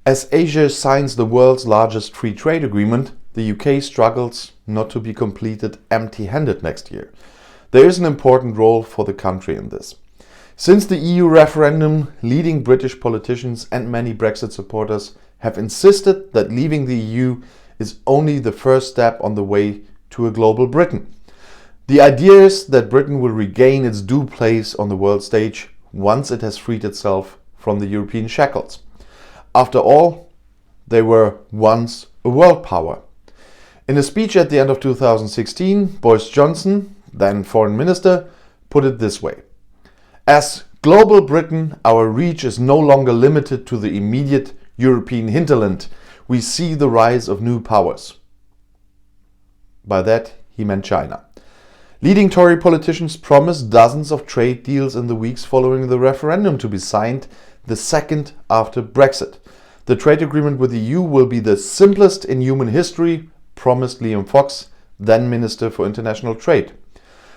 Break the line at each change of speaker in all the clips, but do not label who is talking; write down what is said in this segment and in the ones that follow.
As Asia signs the world's largest free trade agreement, the UK struggles not to be completed empty-handed next year. There is an important role for the country in this. Since the EU referendum, leading British politicians and many Brexit supporters have insisted that leaving the EU is only the first step on the way to a global Britain. The idea is that Britain will regain its due place on the world stage once it has freed itself from the European shackles. After all, they were once a world power. In a speech at the end of 2016, Boris Johnson, then Foreign Minister, put it this way: "As global Britain, our reach is no longer limited to the immediate European hinterland. We see the rise of new powers." By that, he meant China. Leading Tory politicians promised dozens of trade deals in the weeks following the referendum to be signed, the second after Brexit. The trade agreement with the EU will be the simplest in human history, promised Liam Fox, then Minister for International Trade.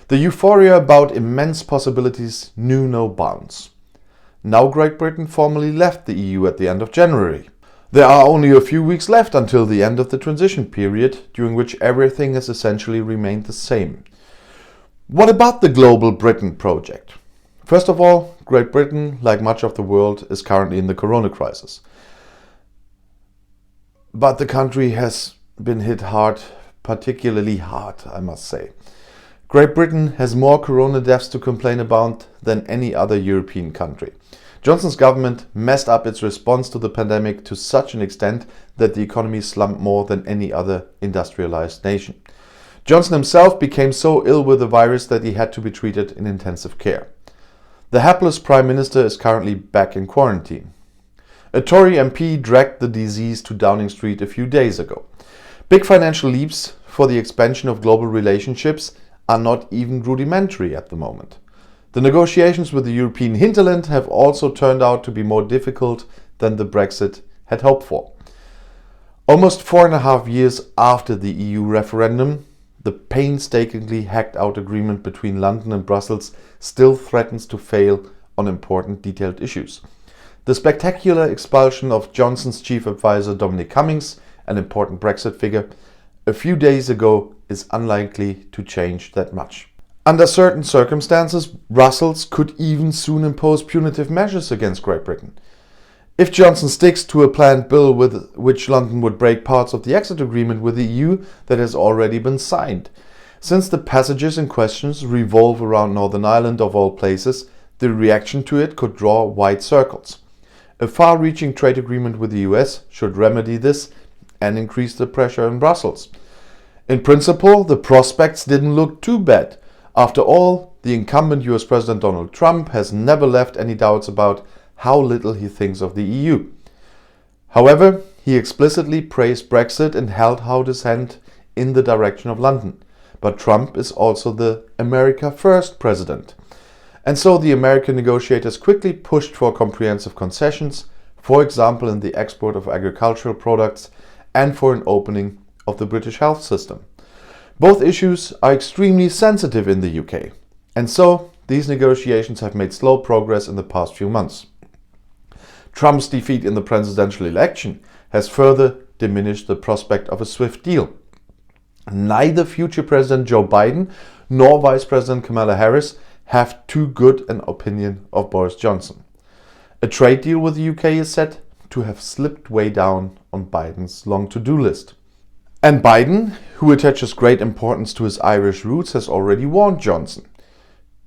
The euphoria about immense possibilities knew no bounds. Now Great Britain formally left the EU at the end of January. There are only a few weeks left until the end of the transition period, during which everything has essentially remained the same. What about the Global Britain project? First of all, Great Britain, like much of the world, is currently in the corona crisis. But the country has been hit hard, particularly hard, I must say. Great Britain has more corona deaths to complain about than any other European country. Johnson's government messed up its response to the pandemic to such an extent that the economy slumped more than any other industrialized nation. Johnson himself became so ill with the virus that he had to be treated in intensive care. The hapless Prime Minister is currently back in quarantine. A Tory MP dragged the disease to Downing Street a few days ago. Big financial leaps for the expansion of global relationships are not even rudimentary at the moment. The negotiations with the European hinterland have also turned out to be more difficult than the Brexit had hoped for. Almost 4.5 years after the EU referendum, the painstakingly hacked out agreement between London and Brussels still threatens to fail on important detailed issues. The spectacular expulsion of Johnson's chief advisor Dominic Cummings, an important Brexit figure, a few days ago is unlikely to change that much. Under certain circumstances, Brussels could even soon impose punitive measures against Great Britain. If Johnson sticks to a planned bill with which London would break parts of the exit agreement with the EU that has already been signed. Since the passages in question revolve around Northern Ireland of all places, the reaction to it could draw wide circles. A far-reaching trade agreement with the US should remedy this and increase the pressure in Brussels. In principle, the prospects didn't look too bad. After all, the incumbent US President Donald Trump has never left any doubts about how little he thinks of the EU. However, he explicitly praised Brexit and held out his hand in the direction of London. But Trump is also the America First president. And so the American negotiators quickly pushed for comprehensive concessions, for example in the export of agricultural products and for an opening of the British health system. Both issues are extremely sensitive in the UK, and so these negotiations have made slow progress in the past few months. Trump's defeat in the presidential election has further diminished the prospect of a swift deal. Neither future President Joe Biden nor Vice President Kamala Harris have too good an opinion of Boris Johnson. A trade deal with the UK is said to have slipped way down on Biden's long to-do list. And Biden, who attaches great importance to his Irish roots, has already warned Johnson.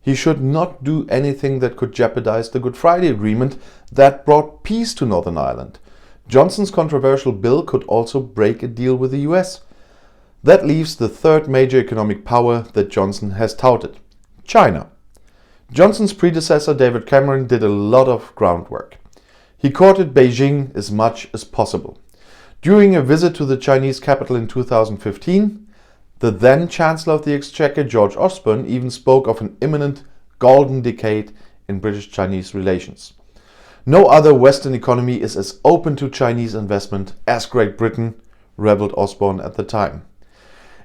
He should not do anything that could jeopardize the Good Friday Agreement that brought peace to Northern Ireland. Johnson's controversial bill could also break a deal with the US. That leaves the third major economic power that Johnson has touted: China. Johnson's predecessor David Cameron did a lot of groundwork. He courted Beijing as much as possible. During a visit to the Chinese capital in 2015, the then Chancellor of the Exchequer George Osborne even spoke of an imminent golden decade in British-Chinese relations. No other Western economy is as open to Chinese investment as Great Britain, rebelled Osborne at the time.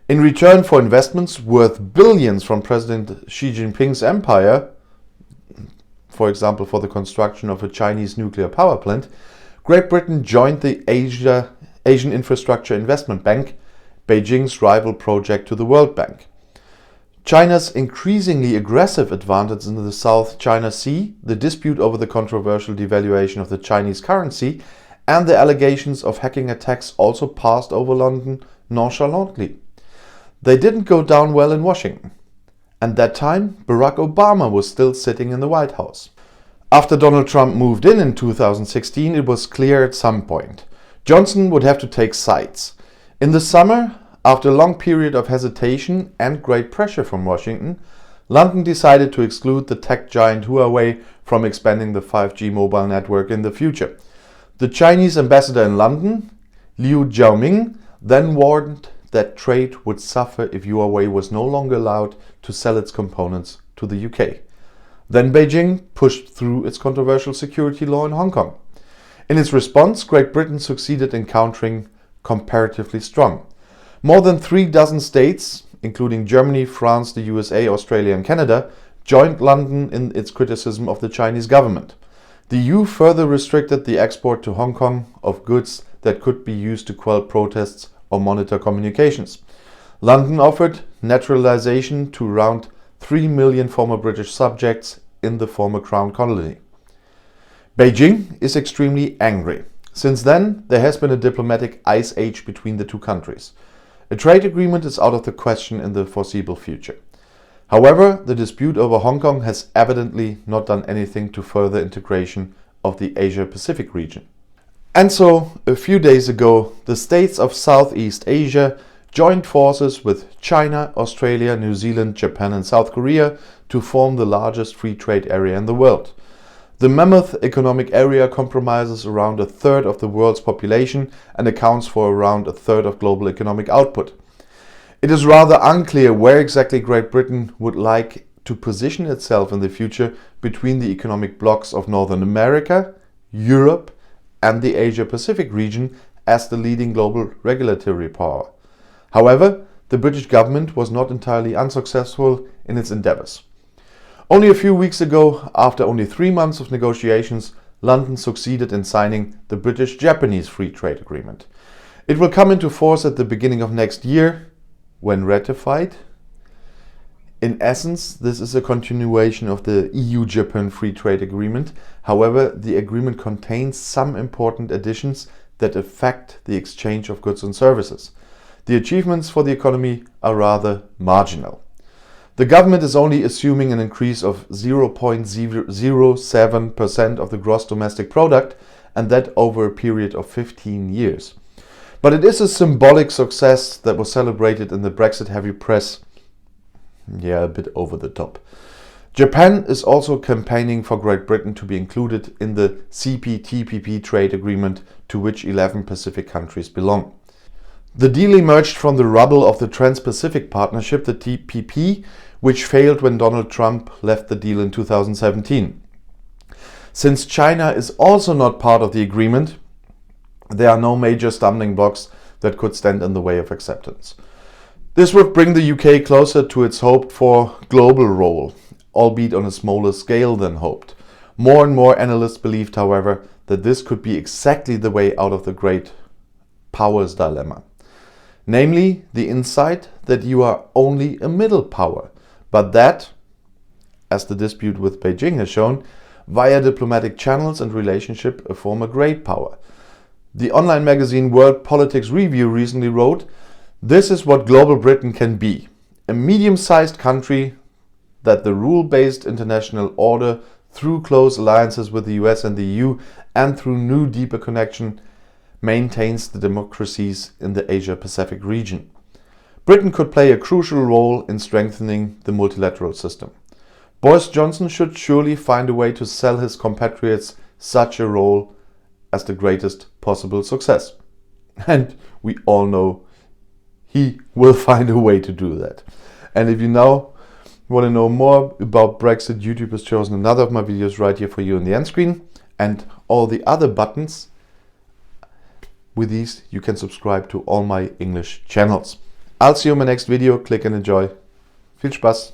In return for investments worth billions from President Xi Jinping's empire, for example for the construction of a Chinese nuclear power plant, Great Britain joined the Asian Infrastructure Investment Bank, Beijing's rival project to the World Bank. China's increasingly aggressive advantage in the South China Sea, the dispute over the controversial devaluation of the Chinese currency, and the allegations of hacking attacks also passed over London nonchalantly. They didn't go down well in Washington. And that time, Barack Obama was still sitting in the White House. After Donald Trump moved in 2016, it was clear at some point Johnson would have to take sides. In the summer, after a long period of hesitation and great pressure from Washington, London decided to exclude the tech giant Huawei from expanding the 5G mobile network in the future. The Chinese ambassador in London, Liu Jiaming, then warned that trade would suffer if Huawei was no longer allowed to sell its components to the UK. Then Beijing pushed through its controversial security law in Hong Kong. In its response, Great Britain succeeded in countering comparatively strong. More than 36 states, including Germany, France, the USA, Australia and Canada, joined London in its criticism of the Chinese government. The EU further restricted the export to Hong Kong of goods that could be used to quell protests or monitor communications. London offered naturalization to around 3 million former British subjects in the former Crown colony. Beijing is extremely angry. Since then, there has been a diplomatic ice age between the two countries. A trade agreement is out of the question in the foreseeable future. However, the dispute over Hong Kong has evidently not done anything to further integration of the Asia-Pacific region. And so, a few days ago, the states of Southeast Asia joined forces with China, Australia, New Zealand, Japan and South Korea to form the largest free trade area in the world. The mammoth economic area comprises around a third of the world's population and accounts for around a third of global economic output. It is rather unclear where exactly Great Britain would like to position itself in the future between the economic blocs of Northern America, Europe, and the Asia-Pacific region as the leading global regulatory power. However, the British government was not entirely unsuccessful in its endeavours. Only a few weeks ago, after only 3 months of negotiations, London succeeded in signing the British-Japanese Free Trade Agreement. It will come into force at the beginning of next year, when ratified. In essence, this is a continuation of the EU-Japan Free Trade Agreement. However, the agreement contains some important additions that affect the exchange of goods and services. The achievements for the economy are rather marginal. The government is only assuming an increase of 0.007% of the gross domestic product, and that over a period of 15 years. But it is a symbolic success that was celebrated in the Brexit-heavy press. Yeah, a bit over the top. Japan is also campaigning for Great Britain to be included in the CPTPP trade agreement to which 11 Pacific countries belong. The deal emerged from the rubble of the Trans-Pacific Partnership, the TPP, which failed when Donald Trump left the deal in 2017. Since China is also not part of the agreement, there are no major stumbling blocks that could stand in the way of acceptance. This would bring the UK closer to its hoped-for global role, albeit on a smaller scale than hoped. More and more analysts believed, however, that this could be exactly the way out of the great powers dilemma. Namely, the insight that you are only a middle power, but that, as the dispute with Beijing has shown, via diplomatic channels and relationship form a great power. The online magazine World Politics Review recently wrote, "This is what global Britain can be, a medium-sized country that the rule-based international order, through close alliances with the US and the EU, and through new deeper connection, maintains the democracies in the Asia-Pacific region. Britain could play a crucial role in strengthening the multilateral system. Boris Johnson should surely find a way to sell his compatriots such a role as the greatest possible success." And we all know he will find a way to do that. And if you now want to know more about Brexit, YouTube has chosen another of my videos right here for you on the end screen, and all the other buttons. With these, you can subscribe to all my English channels. I'll see you in my next video. Click and enjoy. Viel Spaß!